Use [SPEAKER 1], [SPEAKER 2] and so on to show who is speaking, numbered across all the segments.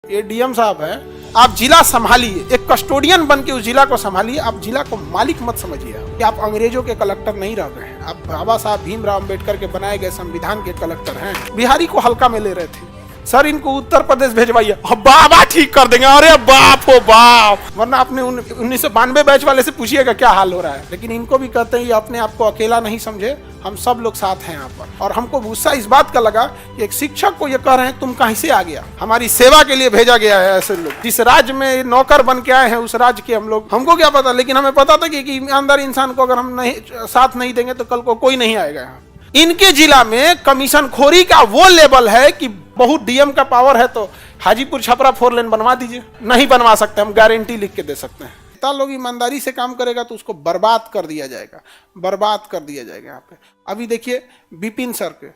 [SPEAKER 1] ये डीएम साहब है, आप जिला संभालिए, एक कस्टोडियन बन के उस जिला को संभालिए। आप जिला को मालिक मत समझिए कि आप अंग्रेजों के कलेक्टर नहीं रह गए हैं, आप बाबा साहब भीमराव अंबेडकर के बनाए गए संविधान के कलेक्टर हैं। बिहारी को हल्का में ले रहे थे, सर इनको उत्तर प्रदेश भेजवाइए, बाबा ठीक कर देंगे। अरे बाप हो बाप, वरना अपने 1992 बैच वाले से पूछिएगा क्या हाल हो रहा है। लेकिन इनको भी कहते हैं ये अपने आप को अकेला नहीं समझे, हम सब लोग साथ हैं यहाँ पर। और हमको गुस्सा इस बात का लगा कि एक शिक्षक को ये कह रहे हैं तुम कहीं से आ गया, हमारी सेवा के लिए भेजा गया है। ऐसे लोग जिस राज्य में नौकर बन के आए हैं उस राज्य के हम लोग, हमको क्या पता, लेकिन हमें पता था कि ईमानदार इंसान को अगर हम नहीं साथ नहीं देंगे तो कल को कोई नहीं आएगा यहाँ। इनके जिला में कमीशन खोरी का वो लेवल है कि बहुत डीएम का पावर है तो हाजीपुर छपरा 4 लेन बनवा दीजिए। नहीं बनवा सकते, हम गारंटी लिख के दे सकते हैं। इतना लोग ईमानदारी से काम करेगा तो उसको बर्बाद कर दिया जाएगा, बर्बाद कर दिया जाएगा यहाँ पे। अभी देखिए विपिन सर के,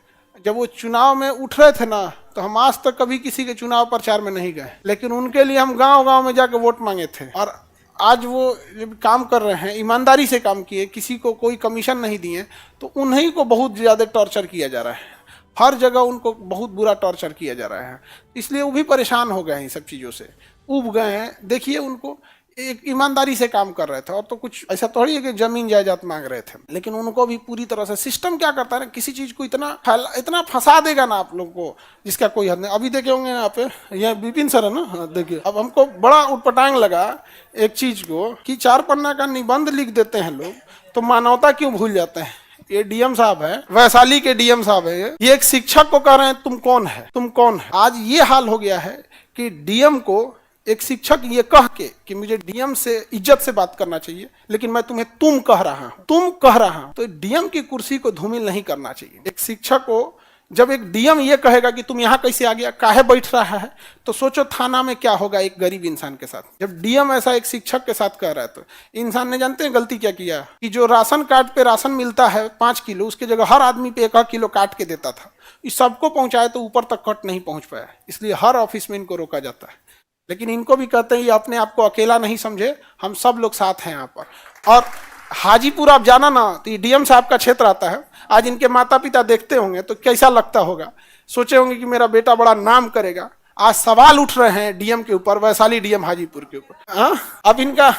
[SPEAKER 1] जब वो चुनाव में उठ रहे थे ना, तो हम आज तक कभी किसी के चुनाव प्रचार में नहीं गए, लेकिन उनके लिए हम गांव-गांव में जाकर वोट मांगे थे। और आज वो जब काम कर रहे हैं, ईमानदारी से काम किए, किसी को कोई कमीशन नहीं दिए, तो उन्हीं को बहुत ज़्यादा टॉर्चर किया जा रहा है। हर जगह उनको बहुत बुरा टॉर्चर किया जा रहा है, इसलिए वो भी परेशान हो गए हैं, इन सब चीज़ों से ऊब गए हैं। देखिए उनको एक ईमानदारी से काम कर रहे थे, और तो कुछ ऐसा थोड़ी है कि जमीन जायदाद मांग रहे थे, लेकिन उनको भी पूरी तरह से सिस्टम क्या करता है ना, किसी चीज़ को इतना फंसा देगा ना आप लोग को जिसका कोई हद नहीं। अभी देखे होंगे यहाँ पे, यह विपिन सर है ना, देखिए अब हमको बड़ा उटपटांग लगा एक चीज़ को कि 4 पन्ना का निबंध लिख देते हैं लोग, तो मानवता क्यों भूल जाते हैं। ये डीएम साहब है, वैशाली के डीएम साहब है, ये एक शिक्षक को कह रहे हैं तुम कौन है, तुम कौन है। आज ये हाल हो गया है कि डीएम को एक शिक्षक ये कह के कि मुझे डीएम से इज्जत से बात करना चाहिए, लेकिन मैं तुम्हें तुम कह रहा हूं, तुम कह रहा हूं, तो डीएम की कुर्सी को धूमिल नहीं करना चाहिए। एक शिक्षक को जब एक डीएम ये कहेगा कि तुम यहाँ कैसे आ गया, काहे बैठ रहा है, तो सोचो थाना में क्या होगा एक गरीब इंसान के साथ। जब डीएम ऐसा एक शिक्षक के साथ कह रहा है, तो इंसान ने जानते हैं गलती क्या किया कि जो राशन कार्ड पे राशन मिलता है 5 किलो, उसकी जगह हर आदमी पे 1 किलो काट के देता था। इस सबको पहुंचाए तो ऊपर तक कट नहीं पहुंच पाया, इसलिए हर ऑफिस में इनको रोका जाता है। लेकिन इनको भी कहते हैं ये अपने आप को अकेला नहीं समझे, हम सब लोग साथ हैं यहाँ पर। और हाजीपुर आप जाना ना, तो ये डीएम साहब का क्षेत्र आता है। आज इनके माता पिता देखते होंगे तो कैसा लगता होगा, सोचे होंगे कि मेरा बेटा बड़ा नाम करेगा। आज सवाल उठ रहे हैं डीएम के ऊपर, वैशाली डीएम हाजीपुर के ऊपर। अब इनका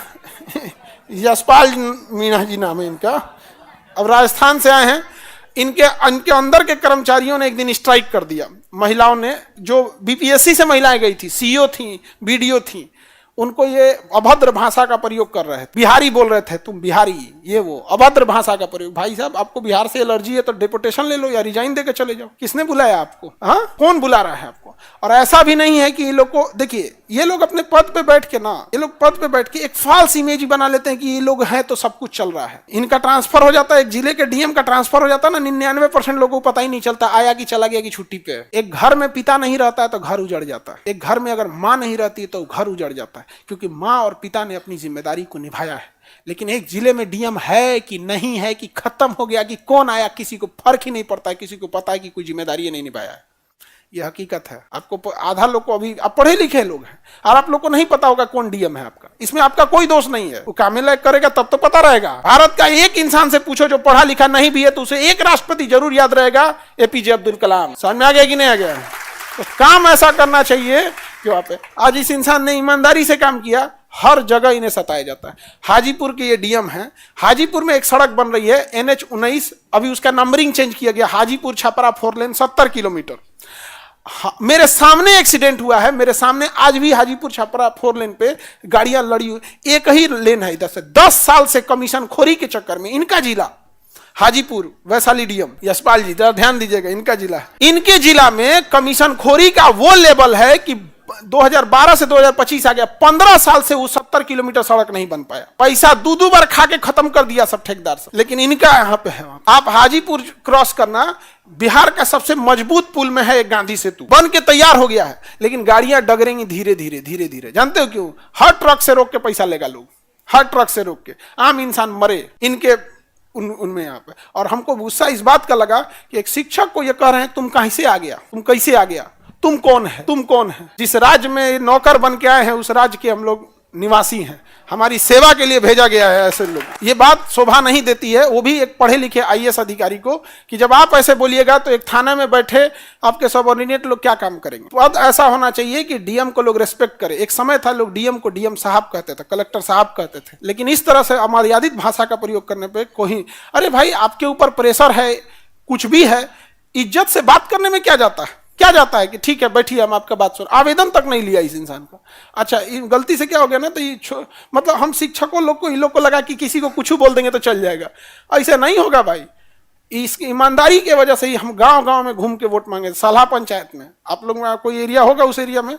[SPEAKER 1] यशपाल मीणा जी नाम है इनका, अब राजस्थान से आए हैं। इनके अंदर के कर्मचारियों ने एक दिन स्ट्राइक कर दिया। महिलाओं ने, जो बीपीएससी से महिलाएं गई थी, सीईओ थी, बीडीओ थी, उनको ये अभद्र भाषा का प्रयोग कर रहे थे। बिहारी बोल रहे थे, तुम बिहारी, ये वो अभद्र भाषा का प्रयोग। भाई साहब, आपको बिहार से एलर्जी है तो डिपोटेशन ले लो या रिजाइन देकर चले जाओ। किसने बुलाया आपको? हाँ, कौन बुला रहा है आपको? और ऐसा भी नहीं है कि ये लोग को, देखिए ये लोग अपने पद पे बैठ के ना, ये लोग पद पे बैठ के एक फॉल्स इमेज बना लेते हैं कि ये लोग हैं तो सब कुछ चल रहा है। इनका ट्रांसफर हो जाता है, एक जिले के डीएम का ट्रांसफर हो जाता है ना, 99% लोगों को पता ही नहीं चलता आया कि चला गया कि छुट्टी पे। एक घर में पिता नहीं रहता है तो घर उजड़ जाता है, एक घर में अगर माँ नहीं रहती है तो घर उजड़ जाता है, क्योंकि माँ और पिता ने अपनी जिम्मेदारी को निभाया है। लेकिन एक जिले में डीएम है कि नहीं है, कि खत्म हो गया, कि कौन आया, किसी को फर्क ही नहीं पड़ता है, किसी को पता है कि कोई जिम्मेदारी नहीं निभाया है। यह हकीकत है। आपको आधा लोग को, अभी आप पढ़े लिखे लोग हैं और आप लोग को नहीं पता होगा कौन डीएम है आपका। इसमें आपका कोई दोष नहीं है, वो कामिला करेगा तब तो पता रहेगा। भारत का एक इंसान से पूछो जो पढ़ा लिखा नहीं भी है, तो उसे एक राष्ट्रपति जरूर याद रहेगा, एपीजे अब्दुल कलाम। समझ में आ गया कि नहीं आ गया? तो काम ऐसा करना चाहिए कि वहां पे आज इस इंसान ने ईमानदारी से काम किया, हर जगह इन्हें सताया जाता है। हाजीपुर के ये डीएम हैं। हाजीपुर में एक सड़क बन रही है NH-19, अभी उसका नंबरिंग चेंज किया गया, हाजीपुर छपरा 4 लेन 70 किलोमीटर। मेरे सामने एक्सीडेंट हुआ है, मेरे सामने आज भी हाजीपुर छपरा 4 लेन पे गाड़ियां लड़ी हुई, एक ही लेन है इधर से। 10 साल से कमीशन खोरी के चक्कर में इनका जिला हाजीपुर, वैशाली डीएम यशपाल जी, जरा ध्यान दीजिएगा, इनका जिला, इनके जिला में कमीशन खोरी का वो लेवल है कि 2012 से 2025 आ गया, 15 साल से वो 70 किलोमीटर सड़क नहीं बन पाया। पैसा दो बार खा के खत्म कर दिया सब ठेकेदार से। लेकिन इनका यहाँ पे है, आप हाजीपुर क्रॉस करना, बिहार का सबसे मजबूत पुल में है एक गांधी सेतु, बन के तैयार हो गया है, लेकिन गाड़ियां डगरेंगी धीरे धीरे धीरे धीरे। जानते हो क्यों? हर ट्रक से रोक के पैसा लेगा लोग, हर ट्रक से रोक के, आम इंसान मरे इनके उनमें यहाँ पे। और हमको गुस्सा इस बात का लगा कि एक शिक्षक को ये कह रहे हैं तुम कहीं से आ गया, तुम कैसे आ गया, तुम कौन है, तुम कौन है। जिस राज्य में नौकर बन के आए हैं उस राज्य के हम लोग निवासी हैं, हमारी सेवा के लिए भेजा गया है ऐसे लोग। ये बात शोभा नहीं देती है, वो भी एक पढ़े लिखे आईएएस अधिकारी को, कि जब आप ऐसे बोलिएगा तो एक थाना में बैठे आपके सबऑर्डिनेट लोग क्या काम करेंगे। तो अब ऐसा होना चाहिए कि डीएम को लोग रेस्पेक्ट करें। एक समय था लोग डीएम को डीएम साहब कहते थे, कलेक्टर साहब कहते थे, लेकिन इस तरह से अमर्यादित भाषा का प्रयोग करने पर कोई, अरे भाई आपके ऊपर प्रेशर है, कुछ भी है, इज्जत से बात करने में क्या जाता है, क्या जाता है कि ठीक है बैठिए हम आपका बात सुन। आवेदन तक नहीं लिया इस इंसान का। अच्छा गलती से क्या हो गया ना, तो ये मतलब हम शिक्षकों लोग को, इन लोग को लगा कि किसी को कुछ बोल देंगे तो चल जाएगा। ऐसे नहीं होगा भाई। इसकी ईमानदारी की वजह से ही हम गांव गांव में घूम के वोट मांगे। साला पंचायत में आप लोग में कोई एरिया होगा, उस एरिया में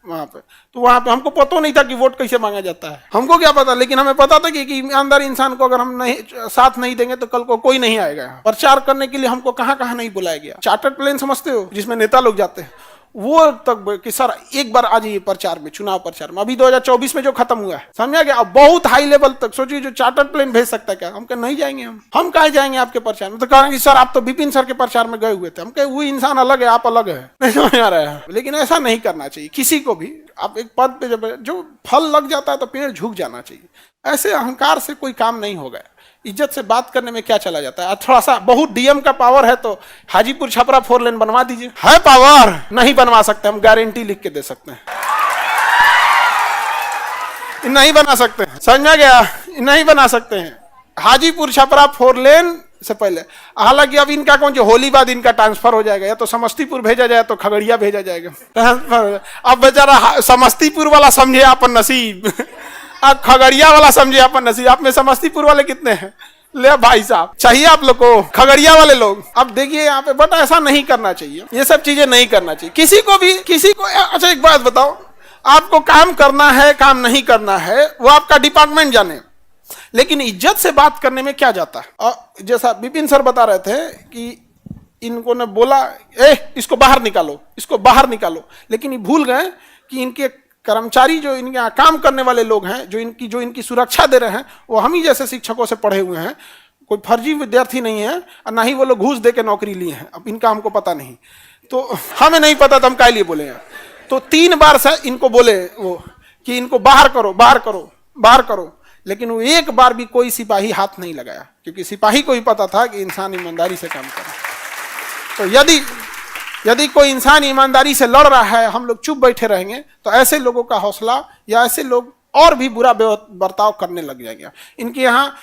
[SPEAKER 1] वहां पे, तो वहां पे हमको पता नहीं था कि वोट कैसे मांगा जाता है। हमको क्या पता, लेकिन हमें पता था कि ईमानदार इंसान को अगर हम नहीं साथ नहीं देंगे तो कल को कोई नहीं आएगा। प्रचार करने के लिए हमको कहां कहां नहीं बुलाया गया। चार्टर्ड प्लेन समझते हो, जिसमें नेता लोग जाते हैं, वो तक कि सर एक बार आ जाइए प्रचार में, चुनाव प्रचार में। अभी 2024 में जो खत्म हुआ है, समझा गया। अब बहुत हाई लेवल तक सोचिए, जो चार्टर्ड प्लेन भेज सकता है क्या? हम कहे नहीं जाएंगे, हम कहा जाएंगे आपके प्रचार में। तो कहेंगे सर आप तो विपिन सर के प्रचार में गए हुए थे। हम कहे वो इंसान अलग है, आप अलग है, नहीं समझ आ रहा है। लेकिन ऐसा नहीं करना चाहिए किसी को भी। आप एक पद पे जब जो फल लग जाता है तो पेड़ झुक जाना चाहिए। ऐसे अहंकार से कोई काम नहीं होगा। इज्जत से बात करने में क्या चला जाता है। थोड़ा सा बहुत डीएम का पावर है तो हाजीपुर छपरा 4 लेन बनवा दीजिए। है पावर, नहीं बनवा सकते, हम गारंटी लिख के दे सकते हैं, नहीं बना सकते हैं, समझ में गया, नहीं बना सकते हैं। हाजीपुर छपरा 4 लेन से पहले, हालांकि अब इनका कौन, जो होली बाद इनका ट्रांसफर हो जाएगा, या तो समस्तीपुर भेजा जाए तो खगड़िया भेजा जाएगा, ट्रांसफर। अब बेचारा समस्तीपुर वाला समझे अपन नसीब, अब खगड़िया वाला समझे अपन नसीब। आप में समस्तीपुर वाले कितने हैं? ले भाई साहब, चाहिए आप लोग को खगड़िया वाले लोग। अब देखिए यहाँ पे, बट ऐसा नहीं करना चाहिए, ये सब चीजें नहीं करना चाहिए किसी को भी, किसी को। अच्छा एक बात बताओ, आपको काम करना है, काम नहीं करना है, वो आपका डिपार्टमेंट जाने, लेकिन इज्जत से बात करने में क्या जाता है। और जैसा विपिन सर बता रहे थे कि इनको ने बोला इसको बाहर निकालो, इसको बाहर निकालो, लेकिन ये भूल गए कि इनके कर्मचारी, जो इनके यहाँ काम करने वाले लोग हैं, जो इनकी सुरक्षा दे रहे हैं, वो हम ही जैसे शिक्षकों से पढ़े हुए हैं। कोई फर्जी विद्यार्थी नहीं है, और ना ही वो लोग घूस दे के नौकरी लिए हैं। अब इनका हमको पता नहीं, तो हमें नहीं पता तो हम क्या लिए बोले। तो 3 बार से इनको बोले वो कि इनको बाहर करो, बाहर करो, बाहर करो, लेकिन वो एक बार भी कोई सिपाही हाथ नहीं लगाया, क्योंकि सिपाही को ही पता था कि इंसान ईमानदारी से काम करे। तो यदि कोई इंसान ईमानदारी से लड़ रहा है, हम लोग चुप बैठे रहेंगे, तो ऐसे लोगों का हौसला, या ऐसे लोग और भी बुरा बर्ताव करने लग जाएंगे। इनके यहाँ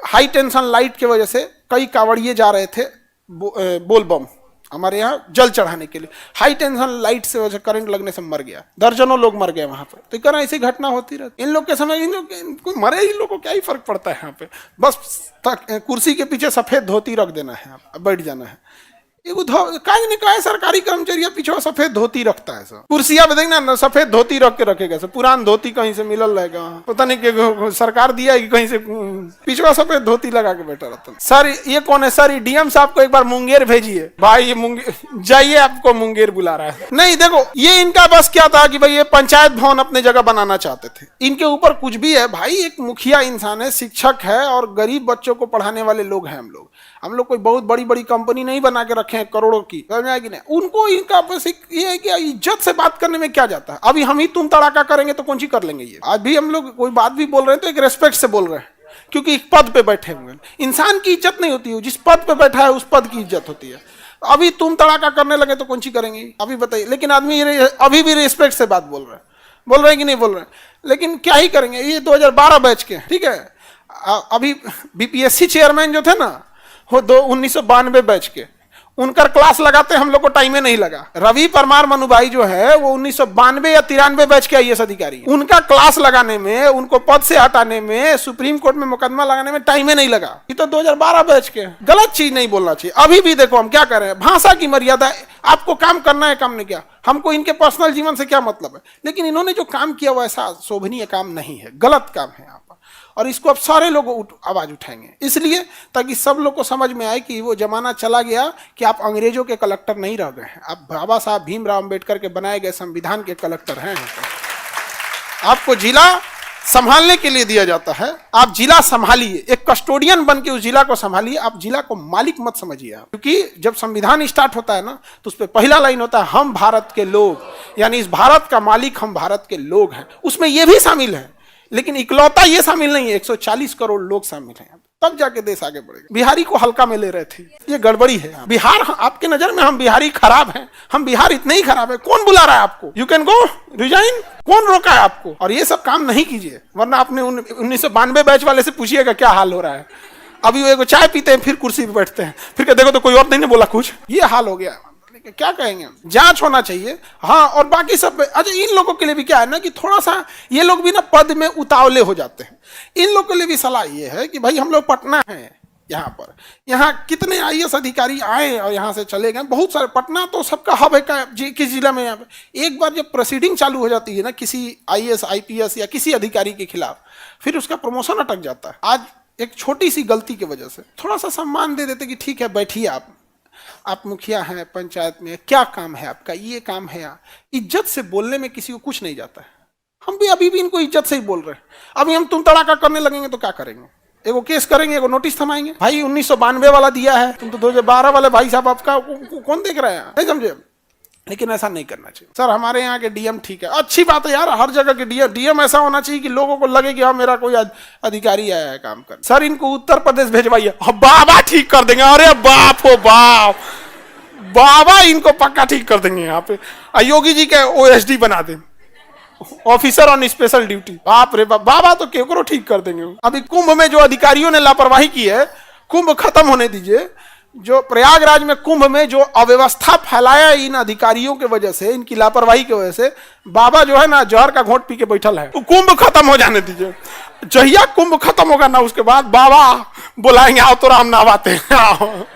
[SPEAKER 1] हाई टेंशन लाइट की वजह से कई कांवड़िए जा रहे थे बोलबम, हमारे यहाँ जल चढ़ाने के लिए। हाई टेंशन लाइट से वजह करंट लगने से मर गया, दर्जनों लोग मर गए वहां पर। तो कह ऐसी घटना होती रहती। इन लोग के समय इन लोग मरे, इन लोग को क्या ही फर्क पड़ता है। यहाँ पे बस कुर्सी के पीछे सफेद धोती रख देना है, बैठ जाना है। काहे नहीं कहा सरकारी कर्मचारी पीछे सफेद धोती रखता है। सब कुर्सिया पे देखना सफेद धोती रख के रखेगा। सब पुरान धोती कहीं से मिलल रहेगा, पता नहीं कि सरकार दिया है कि कहीं से, पीछे सफेद धोती लगा के बैठा रहता है। सर ये कौन है? सर ये डीएम साहब को एक बार मुंगेर भेजिए। भाई ये मुंगेर जाइए, आपको मुंगेर बुला रहा है। नहीं देखो, ये इनका बस क्या था कि भाई ये पंचायत भवन अपने जगह बनाना चाहते थे। इनके ऊपर कुछ भी है भाई, एक मुखिया इंसान है, शिक्षक है, और गरीब बच्चों को पढ़ाने वाले लोग हैं। हम लोग कोई बहुत बड़ी बड़ी कंपनी नहीं बना के रखे हैं करोड़ों की, समझ आएगी नहीं। उनको इनका बस ये है कि इज्जत से बात करने में क्या जाता है। अभी हम ही तुम तड़ाका करेंगे तो कौन सी कर लेंगे। ये आज भी हम लोग कोई बात भी बोल रहे हैं तो एक रेस्पेक्ट से बोल रहे हैं, क्योंकि एक पद पे बैठे हुए हैं। इंसान की इज्जत नहीं होती है, जिस पद पे बैठा है उस पद की इज्जत होती है। अभी तुम तड़ाका करने लगे तो कौन सी करेंगे, अभी बताइए। लेकिन आदमी अभी भी रिस्पेक्ट से बात बोल रहे हैं कि नहीं बोल रहे हैं। लेकिन क्या ही करेंगे, ये 2012 बैच के, ठीक है। अभी बीपीएससी चेयरमैन जो थे ना, वो 1992 बैच के, उनका क्लास लगाते हम लोग को टाइम में नहीं लगा। रवि परमार मनु भाई जो है वो 1992 या 93 बैच के आईएएस अधिकारी, उनका क्लास लगाने में, उनको पद से हटाने में, सुप्रीम कोर्ट में मुकदमा लगाने में टाइम में नहीं लगा। ये तो 2012 बैच के। गलत चीज नहीं बोलना चाहिए। अभी भी देखो हम क्या कर रहे हैं, भाषा की मर्यादा। आपको काम करना है, काम नहीं किया, हमको इनके पर्सनल जीवन से क्या मतलब है। लेकिन इन्होंने जो काम किया वो ऐसा शोभनीय काम नहीं है, गलत काम है यहाँ पर। और इसको अब सारे लोग आवाज उठाएंगे, इसलिए ताकि सब लोग को समझ में आए कि वो जमाना चला गया कि आप अंग्रेजों के कलेक्टर नहीं रह गए हैं, आप बाबा साहब भीमराव अंबेडकर के बनाए गए संविधान के कलेक्टर हैं। आपको जिला संभालने के लिए दिया जाता है, आप जिला संभालिए, एक कस्टोडियन बन के उस जिला को संभालिए। आप जिला को मालिक मत समझिए आप, क्योंकि जब संविधान स्टार्ट होता है ना, तो उस पर पहला लाइन होता है, हम भारत के लोग, यानी इस भारत का मालिक हम भारत के लोग हैं। उसमें यह भी शामिल है, लेकिन इकलौता ये शामिल नहीं है, 140 करोड़ लोग शामिल हैं, तब जाके देश आगे बढ़ेगा। बिहारी को हल्का में ले रहे थे, ये गड़बड़ी है। बिहार, आपके नजर में हम बिहारी खराब हैं, हम बिहार इतने ही खराब है, कौन बुला रहा है आपको? यू कैन गो रिजाइन, कौन रोका है आपको? और ये सब काम नहीं कीजिए, वरना आपने 1992 बैच वाले से पूछिएगा क्या हाल हो रहा है। अभी वो एक चाय पीते हैं, फिर कुर्सी पे बैठते हैं, फिर देखो तो कोई और नहीं बोला कुछ, ये हाल हो गया। क्या कहेंगे, जांच होना चाहिए। हाँ, और बाकी सब अच्छा, इन लोगों के लिए भी क्या है ना कि थोड़ा सा ये लोग भी ना पद में उतावले हो जाते हैं। इन लोगों के लिए भी सलाह ये है कि भाई हम लोग पटना हैं, यहाँ कितने आईएएस अधिकारी आए और यहाँ से चले गए, बहुत सारे। पटना तो सबका हब है किस जिला में। यहाँ पे एक बार जब प्रोसीडिंग चालू हो जाती है ना किसी आईएएस आईपीएस या किसी अधिकारी के खिलाफ, फिर उसका प्रमोशन अटक जाता है। आज एक छोटी सी गलती की वजह से थोड़ा सा सम्मान दे देते कि ठीक है बैठिए, आप मुखिया हैं पंचायत में, क्या काम है आपका, ये काम है। इज्जत से बोलने में किसी को कुछ नहीं जाता है। हम भी अभी भी इनको इज्जत से ही बोल रहे हैं। अभी हम तुम तड़ाका करने लगेंगे तो क्या करेंगे? एगो केस करेंगे, एगो नोटिस थमाएंगे। भाई 1992 वाला दिया है, तुम तो 2012 वाले भाई साहब, आपका कौन देख रहे हैं? नहीं समझे? लेकिन ऐसा नहीं करना चाहिए। सर हमारे यहाँ के डीएम ठीक है, अच्छी बात है यार, हर जगह के डीएम ऐसा होना चाहिए कि लोगों को लगे कि हाँ मेरा कोई अधिकारी आया है काम कर। सर इनको उत्तर प्रदेश भेजवाइए, बाबा ठीक कर देंगे। अरे बाप हो बाप, बाबा इनको पक्का ठीक कर देंगे। यहाँ पे योगी जी के ओएसडी बना दें, ऑफिसर ऑन स्पेशल ड्यूटी। बाप रे बाप, बाबा तो केकरो ठीक कर देंगे। अभी कुंभ में जो अधिकारियों ने लापरवाही की है, कुंभ खत्म होने दीजिए। जो प्रयागराज में कुंभ में जो अव्यवस्था फैलाया इन अधिकारियों के वजह से, इनकी लापरवाही की वजह से, बाबा जो है ना जहर का घोंट पी के बैठल है। तो कुंभ खत्म हो जाने दीजिए, जहिया कुंभ खत्म होगा ना उसके बाद बाबा बुलाएंगे, आओ तो राम नहवाते हैं।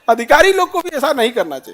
[SPEAKER 1] अधिकारी लोग को भी ऐसा नहीं करना चाहिए।